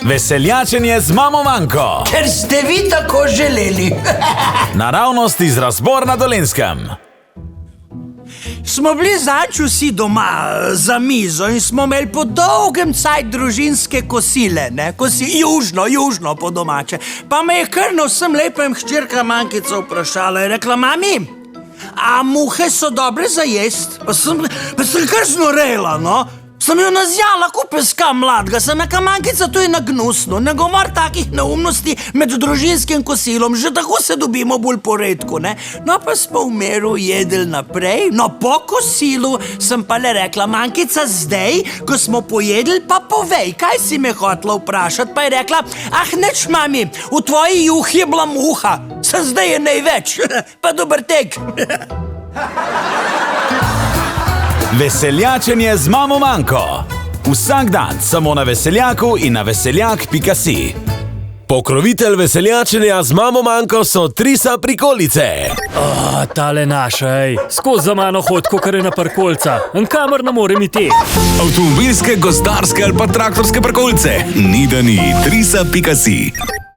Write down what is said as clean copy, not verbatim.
Veseljačenje z mamo Manko. Ker ste vi tako želeli. Naravnost iz Razbor na Dolenjskem. Smo bili zadnjič vsi doma za mizo in smo imeli po dolgem cajt družinske kosile, ne? Južno po domače. Pa me je kar na vsem lepem hčerka Mankica vprašala in rekla: mami, a muhe so dobre za jest? Pa sem kar znorela, no. Sem jo nazjala ko peska mladega, sem neka: Mankica, to je nagnusno, ne govor takih neumnosti med družinskim kosilom, že tako se dobimo bolj poredko, ne. No, pa smo v miru jedli naprej, no, po kosilu sem pa le rekla: Mankica, zdaj, ko smo pojedli, pa povej, kaj si me hotela vprašati? Pa je rekla: ah, neč, mami, v tvoji juhi je bila muha, se zdaj je največ, pa dober tek. Veseljačenje z mamo Manko. Vsak dan samo na Veseljaku in na veseljak.si. Pokrovitelj veseljačenja z mamo Manko so Trisa prikolice. Tale naša, skozi za mano hod, kakor je na parkolca. Kamor ne morem iti. Avtomobilske, gozdarske ali pa traktorske parkolce. Ni da ni. Trisa.si.